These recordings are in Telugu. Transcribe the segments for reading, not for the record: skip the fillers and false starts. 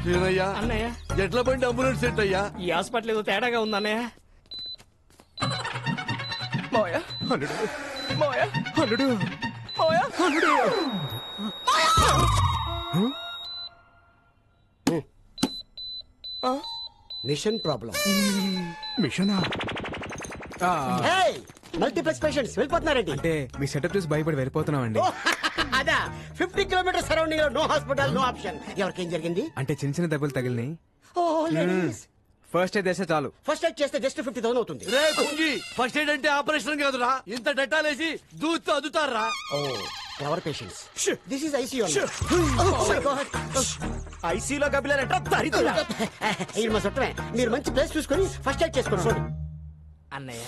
సీనయ్య అన్నయ్య ఎట్ల బండి అంబులెన్స్ సెట్ అయ్యా. ఈ హాస్పిటల్ ఏదో తేడాగా ఉంది అన్నయ్య. మావయ్య అల్లుడు, మావయ్య అల్లుడు, మావయ్య అల్లుడు. Machine problem. మిషనా? మల్టీప్లెక్స్ పేషెంట్స్ వెళ్ళిపోతున్నారండి. అంటే మీ సెటప్ చూసి భయపడి వెళ్ళిపోతున్నామండి. అదా 50 కిలోమీటర్ సరౌండింగ్ లో నో హాస్పిటల్, నో ఆప్షన్. ఎవరికేం జరిగింది? అంటే చిన్న చిన్న దెబ్బలు తగిలినాయి. ఫస్ట్ ఎయిడ్ చేస్తే చాలు. ఫస్ట్ ఎయిడ్ చేస్తే జస్ట్ 50,000 అవుతుంది. రే కుంగి, ఫస్ట్ ఎయిడ్ అంటే ఆపరేషన్ కాదురా, ఇంత డెటాలేసి దూత్తు అదుతారా. ఎవర్ పేషెంట్స్. This is ICU. ఐసీలో గబ్బిలారంట దరిద్రుడా. ఇది మా చుట్టమే. మీరు మంచి ప్లేస్ చూసుకొని ఫస్ట్ ఎయిడ్ చేసుకోండి. చూడండి అన్నయ్య.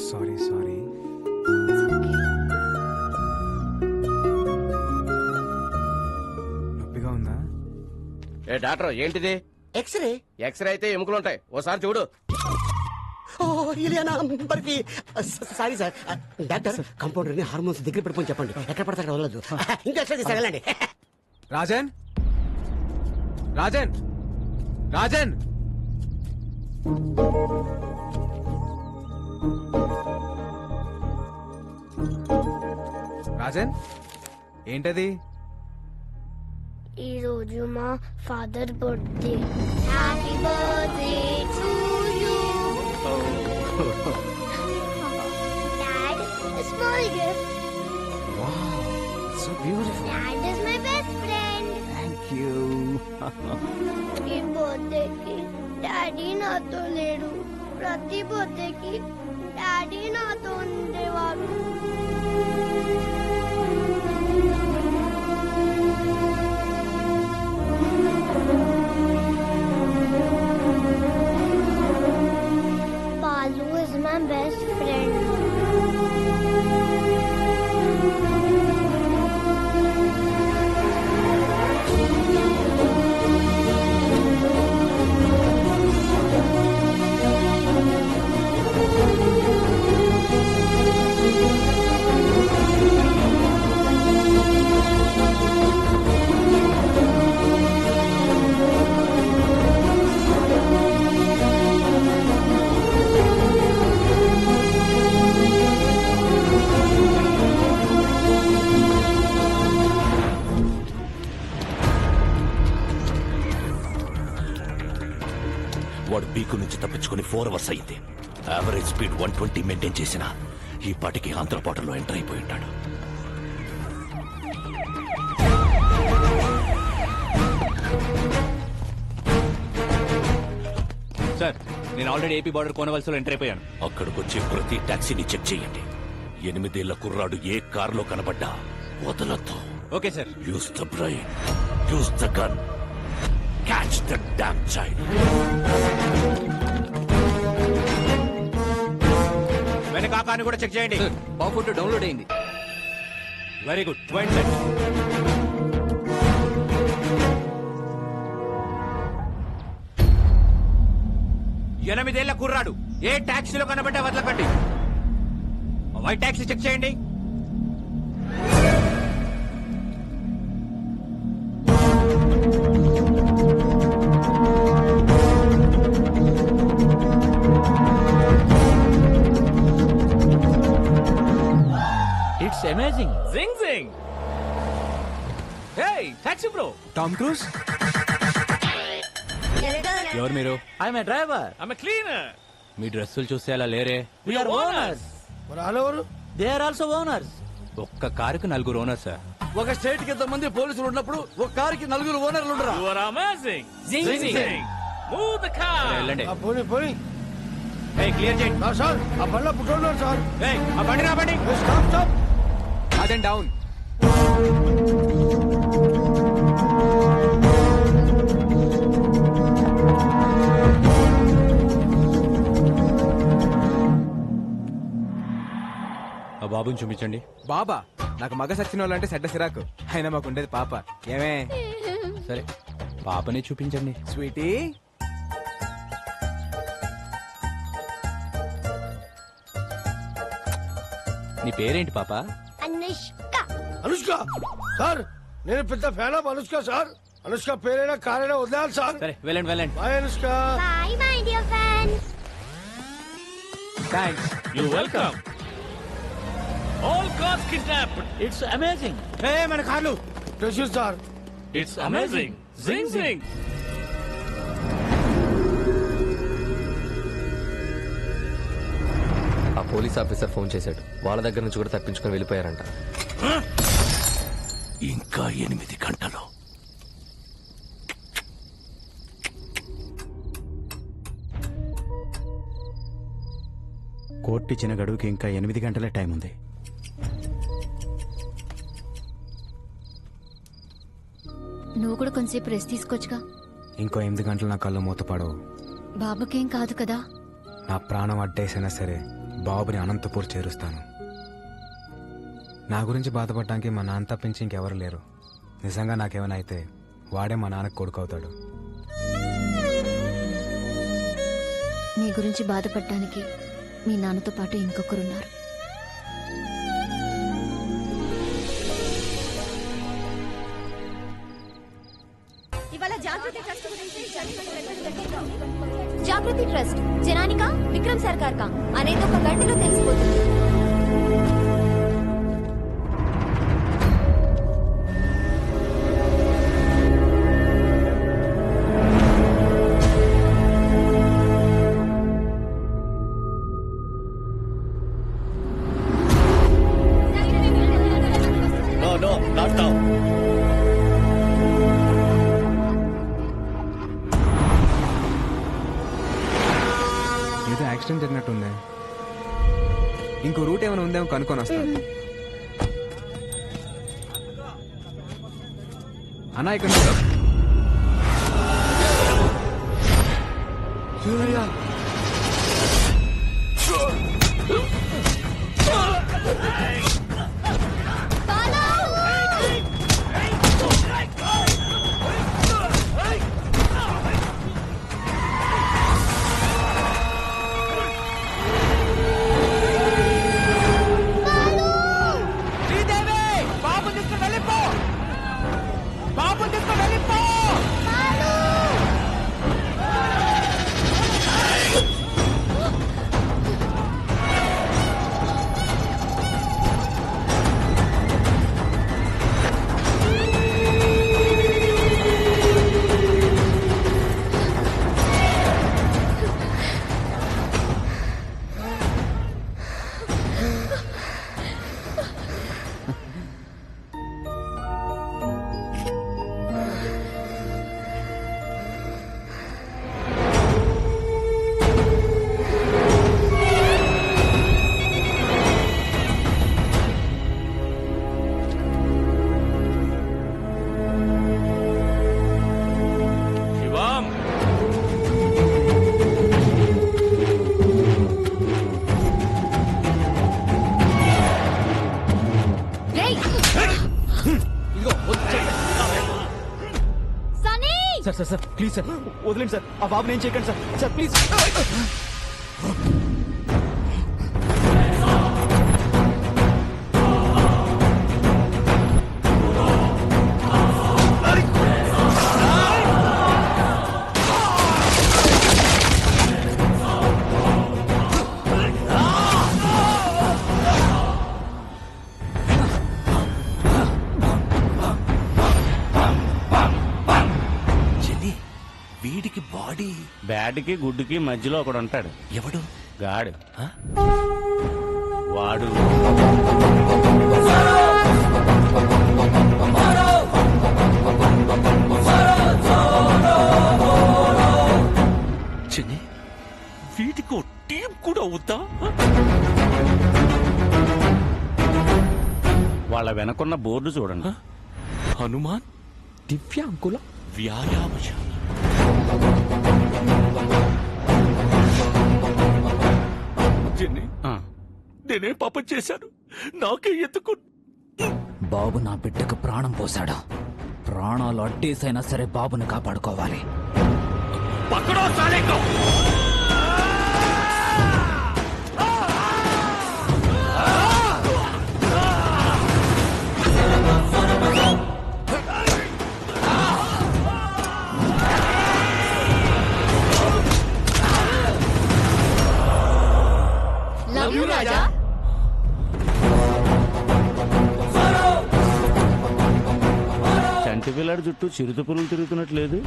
Sorry sorry. నొప్పిగా ఉందా? ఏ డాక్టర్ ఏంటిది? ఎక్స్రే. ఎక్స్రే అయితే ఎముకలుంటాయి, ఓసారి చూడు. Sorry sir. డాక్టర్ కంపౌండర్ ని హార్మోన్స్ దగ్గర పెట్టుకొని చెప్పండి. ఎక్కడ పడితే అక్కడ వదలదు. ఇంకా ఎక్స్రే తీసాగలండి. రాజన్, రాజన్, రాజన్. రాజన్ ఏంటది? ఈ రోజు మా father birthday. Happy birthday to you. Dad, a small gift. Wow, so beautiful. Dad is my best friend. Thank you. ఈ బర్త్డేకి డాడీ నాతో లేడు. ప్రతి బర్త్డేకి డాడీ నాతో ఉండేవాడు. Balu is my best friend. వాడు పీకు నుంచి తప్పించుకుని 4 అవర్స్ అయింది. యావరేజ్ స్పీడ్ 120 మెయింటైన్ చేసిన ఈ పాటికి ఆంధ్రపాటలో ఎంటర్ అయిపోయి ఉంటాడు. సార్, నేను ఆల్రెడీ ఏపీ బార్డర్ కోనవలసలో ఎంటర్ అయిపోయాను. అక్కడికొచ్చే ప్రతి టాక్సీని చెక్ చేయండి. 8 ఏళ్ల కుర్రాడు ఏ కారులో కనబడ్డా వదలొద్దు. Okay sir. Use the brain, use the gun, catch the damn child. వెనక ఆకాన్ని కూడా చెక్ చేయండి. బాఫోటో డౌన్లోడ్ అయింది. Very good. White set. ఎనిమిదేళ్ల కుర్రాడు ఏ టాక్సీలో కనబడ్డా వదలకండి. వైట్ టాక్సీ చెక్ చేయండి. It's amazing. జింగ్ జింగ్. Hey taxi bro. Tom Cruise. ఎవరు మీరు? I'm a driver. I'm a cleaner. మీ డ్రెస్సులు చూస్తే అలా లేరే. We are owners. They are also owners. ఒక్క కారుకు 4 ఓనర్స్ సార్. ఒక స్టేట్ కి ఇంతమంది పోలీసులు ఉన్నప్పుడు ఒక కారుకి 4 ఓనర్లు ఉండరా? You are amazing. జింగ్ జింగ్. Move the car. వెళ్ళండి. పోనీ క్లియర్ చేయండి. సార్, ఆ బండ్లో పుట్టిన సార్. ఆ బండి నా బండి. స్టాప్. రాజన్ డౌన్. ఆ బాబుని చూపించండి. బాబా, నాకు మగ సచ్చిన వాళ్ళంటే చెడ్డ సిరాకు. అయినా మాకు ఉండేది పాప. ఏమే? సరే, పాపని చూపించండి. స్వీటీ, నీ పేరేంటి పాప? Anushka. అనుష్క సార్ నేను పెద్ద fan of Anushka sir. Anushka పేరైనా కారైనా వదిలేయాలి సార్. సరే వెళ్ళండి వెళ్ళండి. Bye Anushka. Bye, my dear friends. Thanks. You welcome. All cars kidnapped. It's amazing. మన కార్లు. Pressure sir. It's amazing. జింగ్ జింగ్. ఆ పోలీస్ ఆఫీసర్ ఫోన్ చేశాడు. వాళ్ళ దగ్గర నుంచి కూడా తప్పించుకొని వెళ్ళిపోయారంట. ఇంకా 8 గంటలు. కోర్టు ఇచ్చిన గడువుకి ఇంకా 8 గంటలే టైం ఉంది. నువ్వు కూడా కొంచెంసేపు రెస్ట్ తీసుకోవచ్చుగా. ఇంకో 8 గంటలు నా కళ్ళు మూతపడవు. బాబుకేం కాదు కదా. నా ప్రాణం అడ్డేసైనా సరే బాబుని అనంతపూర్ చేరుస్తాను. నా గురించి బాధపడటానికి మా నాన్న తప్పించి ఇంకెవరు లేరు. నిజంగా నాకేమైనా అయితే వాడే మా నాన్నకు కొడుకవుతాడు. నీ గురించి బాధపడటానికి మీ నాన్నతో పాటు ఇంకొకరున్నారు. జాగృతి ట్రస్ట్ జనానికా విక్రమ్ సర్కార్ కా అనేది ఒక గంటలో తెలిసిపోతుంది. No no not now. ఏదో యాక్సిడెంట్ జరిగినట్టుంది. ఇంకో రూట్ ఏమైనా ఉందేమో కనుక్కొని వస్తాను. అన్నా ఇక్కడ సార్ ప్లీజ్ సార్ వదిలేండి సార్. ఆ బాబుని ఏం చేయకండి సార్. Sir please. వీడికి బాడీ బ్యాడ్కి గుడ్డుకి మధ్యలో ఒకడు ఉంటాడు. ఎవడు? గాడు. వాడు చిన్ని వీటికి టీం కూడా అవుతా? వాళ్ళ వెనకున్న బోర్డు చూడండి. హనుమాన్ దివ్యాంకుల వ్యాయామశాల. చిన్ని నేనే పాపం చేశాను. నాకే ఎందుకు? బాబు నా బిడ్డకు ప్రాణం పోశాడు. ప్రాణాలు అడ్డేసైనా సరే బాబుని కాపాడుకోవాలి. పక్కడో సాలేకో. పిల్లాడి చుట్టూ చిరుత పురుగులు తిరుగుతున్నట్లేదు.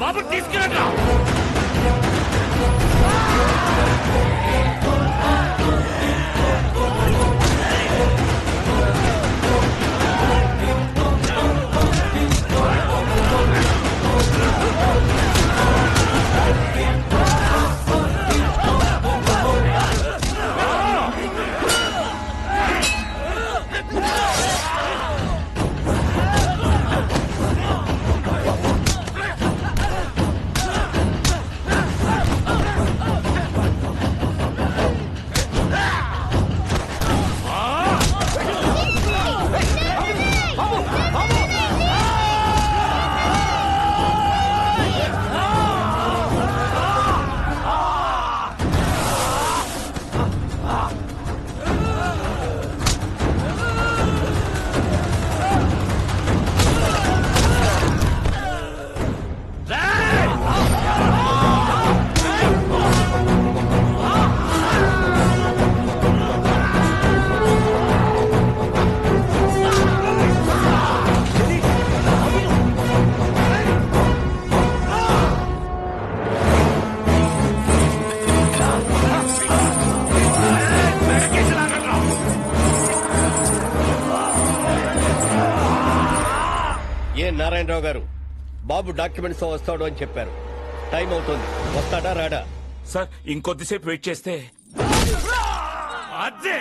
బాబు తీసుకురా. నారాయణరావు గారు, బాబు డాక్యుమెంట్స్ వస్తాడు అని చెప్పారు. టైం అవుతుంది, వస్తాడా రాడా? సార్ ఇంకొద్దిసేపు వెయిట్ చేస్తే అదే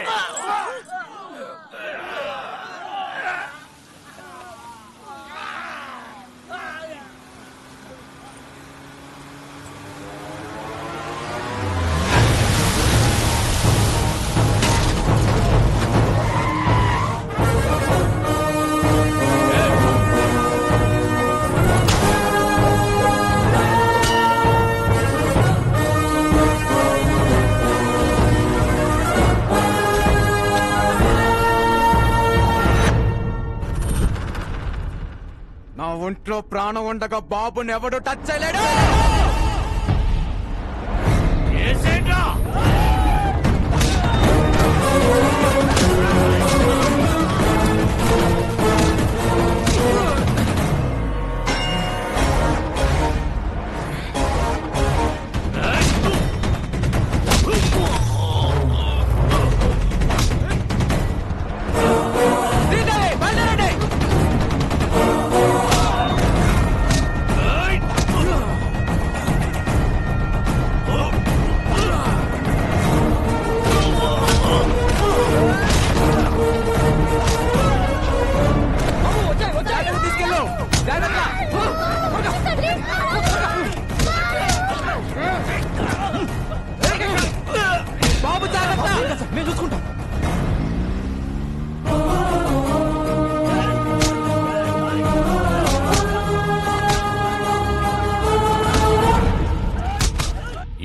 నా ఒంట్లో ప్రాణం ఉండగా బాబుని ఎవడు టచ్ చేయలేడు.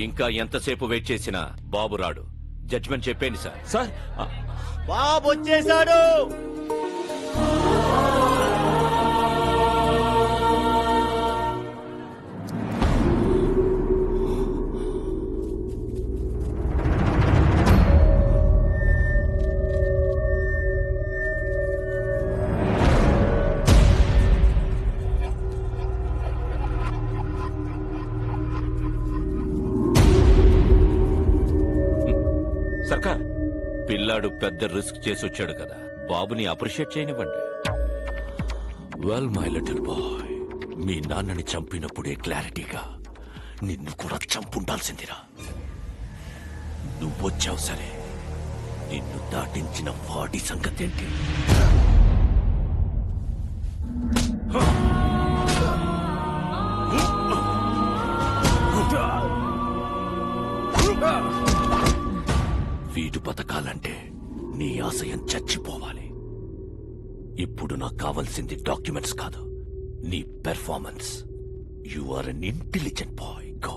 ఇంకా ఎంతసేపు వెయిట్ చేసినా బాబు రాడు. జడ్జిమెంట్ చెప్పేయండి సార్. సార్ బాబు వచ్చేసాడు. సర్కార్, పిల్లాడు పెద్ద రిస్క్ చేసి వచ్చాడు కదా, బాబుని అప్రిషియేట్ చేయనివ్వండి. వెల్ మై లిటిల్ బాయ్, మీ నాన్నని చంపినప్పుడే క్లారిటీగా నిన్ను కూడా చంపుండాల్సిందిరా. నువ్వొచ్చావు సరే, నిన్ను దాటించిన వాడి సంగతి ఏంటి? వీడు బతకాలంటే నీ ఆశయం చచ్చిపోవాలి. ఇప్పుడు నాకు కావాల్సింది డాక్యుమెంట్స్ కాదు, నీ performance. You are an intelligent boy. Go.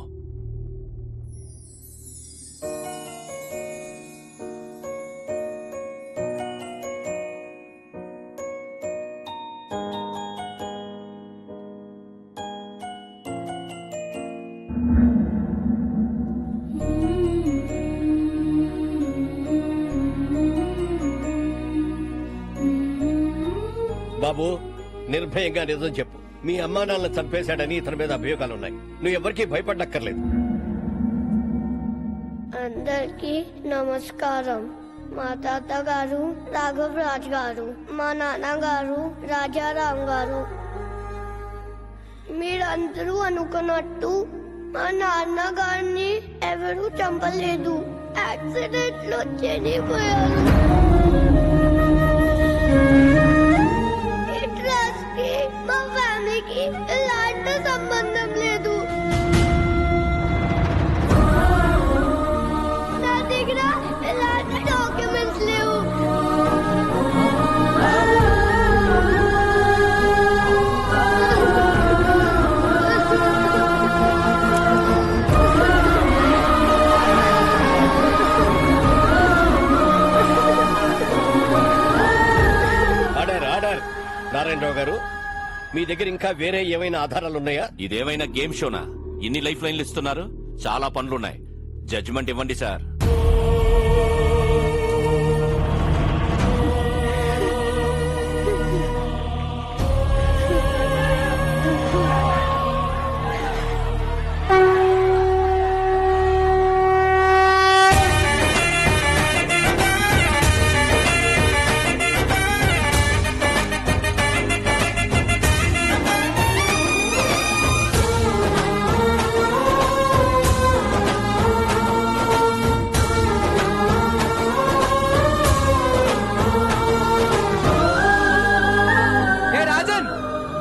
బాబు, నిర్భయంగా నిజం చెప్పు. మీ అమ్మా నాన్నలు చంపేశాడని ఇతని మీద అభియోగాలున్నాయి. నువ్వు ఎవరికీ భయపడక్కర్లేదు. అందరికి నమస్కారం. మా తాతగారు రాఘవ్ రాజ్ గారు, మా నాన్నగారు రాజారాం గారు. మీరందరూ అనుకున్నట్టు మా నాన్నగారిని ఎవరూ చంపలేదు. యాక్సిడెంట్ లో చనిపోయారు. ఈ ట్రస్ట్ కి మా ఫ్యామిలీకి ఎలాంటి సంబంధం లేదు. నా దగ్గర ఎలాంటి డాక్యుమెంట్స్ లేవు. నారాయణరావు గారు, మీ దగ్గర ఇంకా వేరే ఏమైనా ఆధారాలున్నాయా? ఇదేమైనా గేమ్ షోనా? ఇన్ని లైఫ్ లైన్లు ఇస్తున్నారు. చాలా పనులున్నాయి. జడ్జిమెంట్ ఇవ్వండి సార్. ఏ రాజన్,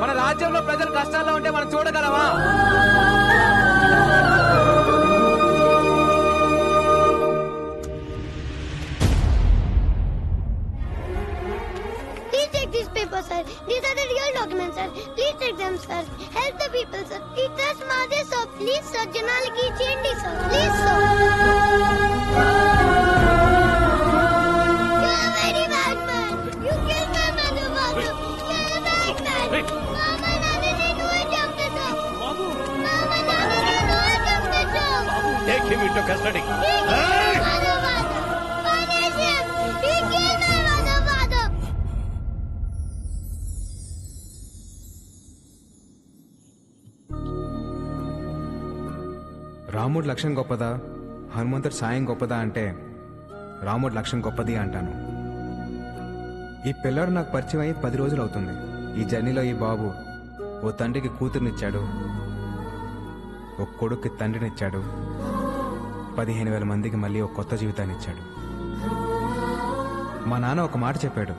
మన రాజ్యంలో ప్రజలు కష్టాల్లో ఉంటే మనం చూడగలమా? Please take these papers, sir. These are the real documents, sir. Please take them, sir. Help the people, sir. Please trust Mother, sir. Please, sir. Janaliki Chendi, sir. Please, sir. You're a very bad man. You killed my mother, father. You're a bad man. Mama, Nana, do a jump the dog. Mama, Nana, do a jump the dog. Take him into custody. He killed my mother, father. Punish him. He killed my mother, father. రాముడు లక్ష్యం గొప్పదా, హనుమంతుడు సాయం గొప్పదా అంటే రాముడు లక్ష్యం గొప్పది అంటాను. ఈ పిల్లాడు నాకు పరిచయం అయ్యి 10 రోజులు అవుతుంది. ఈ జర్నీలో ఈ బాబు ఓ తండ్రికి కూతురునిచ్చాడు, ఓ కొడుక్కి తండ్రినిచ్చాడు, 15,000 మందికి మళ్ళీ ఒక కొత్త జీవితాన్ని ఇచ్చాడు. మా నాన్న ఒక మాట చెప్పాడు,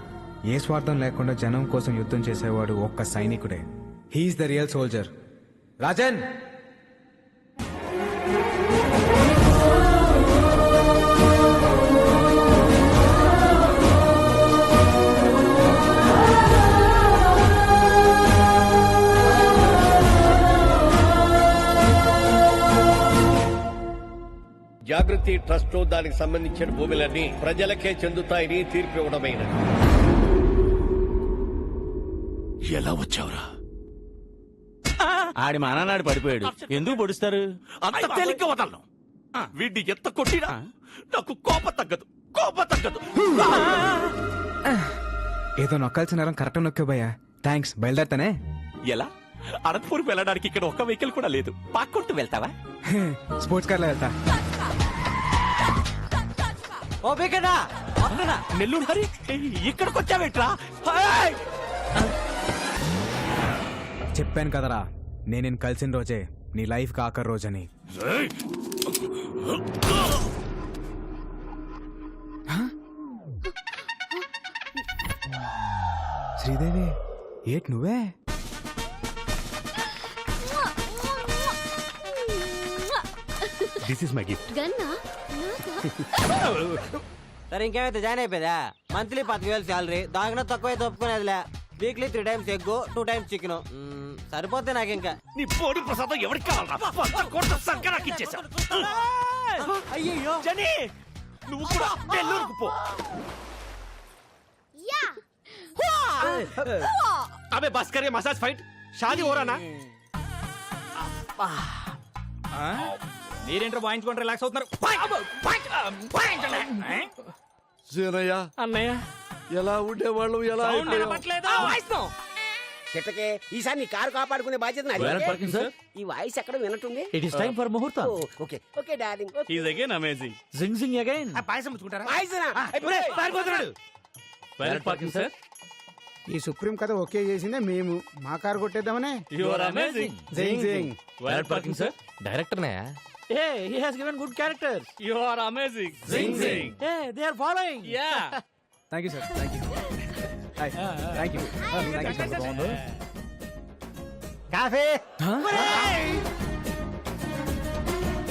ఏ స్వార్థం లేకుండా జనం కోసం యుద్ధం చేసేవాడు ఒక్క సైనికుడే. He is the real soldier. Rajan, Jagruti trust దానికి సంబంధించిన భూములన్నీ ప్రజలకే చెందుతాయని తీర్పు ఇవ్వడమైనది. ఎలా వచ్చావురా? ఆడి మా నాన్నాడు పడిపోయాడు. ఎందుకు పొడుస్తారు? అంత తేలిగ్గా వదలను. వీడిని ఎంత కొట్టినా నాకు కోపం తగ్గదు. ఏదో నొక్కాల్సిన నరం కరెక్ట్ నొక్కే భయ్యా. థ్యాంక్స్, బయలుదేరతానే. ఎలా? అనంతపురం వెళ్ళడానికి ఇక్కడ ఒక్క వెహికల్ కూడా లేదు. పాక్కుంటూ వెళ్తావా? స్పోర్ట్స్ కార్లో వెళ్తా. నెల్లూరు హరి, ఇక్కడికి వచ్చావేట్రా? చెప్పాను కదరా, నేను కలిసిన రోజే నీ లైఫ్ ఆఖరి రోజని. శ్రీదేవి, ఏట్ నువ్వే? This is my gift. గన్నా సరే ఇంకేమైతే జాయిన్ అయిపోయా. మంత్లీ 10,000 శాలరీ, దానికన్నా తక్కువ ఒప్పుకునేదిలే. Weekly 3 times egg 2 times chicken సరిపోతే నాకు ఇంకా నీ పోడి ప్రసాదం ఎవరికి కావాలరా సంకరాకి ఇచ్చేసావు అయ్యో జని నువ్వు కూడా నెల్లూరుకు పో యా అబే బస్ కరే మసాజ్ ఫైట్ షాదీ हो रहा ना మీరేంటో వాయించుకొని రిలాక్స్ అవుతున్నారు సీనయ్య అన్నయ్య ఎలా ఉండేవాళ్ళు ఎలా అయిపోయాం? చిట్టకే ఈసారి నీ కారు కాపాడుకునే బాధ్యత నాది. సార్ ఈ వాయిస్ ఎక్కడ వినట్టుంది. ఇట్ ఇస్ టైం ఫర్ ముహూర్తం okay okay darling. Is again amazing జింగ్ జింగ్ అగైన్ పాయసం పుచ్చుకుంటారా వాయిస్నా? వెల్ పార్కింగ్ సార్ ఈ సుప్రీం కథ ఓకే చేసిందే మేము మా కారు కొట్టేద్దామనే యు ఆర్ అమేజింగ్ జింగ్ జింగ్ వెల్ పార్కింగ్ సార్ డైరెక్టర్ నే Hey, he has given good characters. You are amazing. Zing zing. Hey, they are following. Yeah. Thank you sir thank you thank you coffee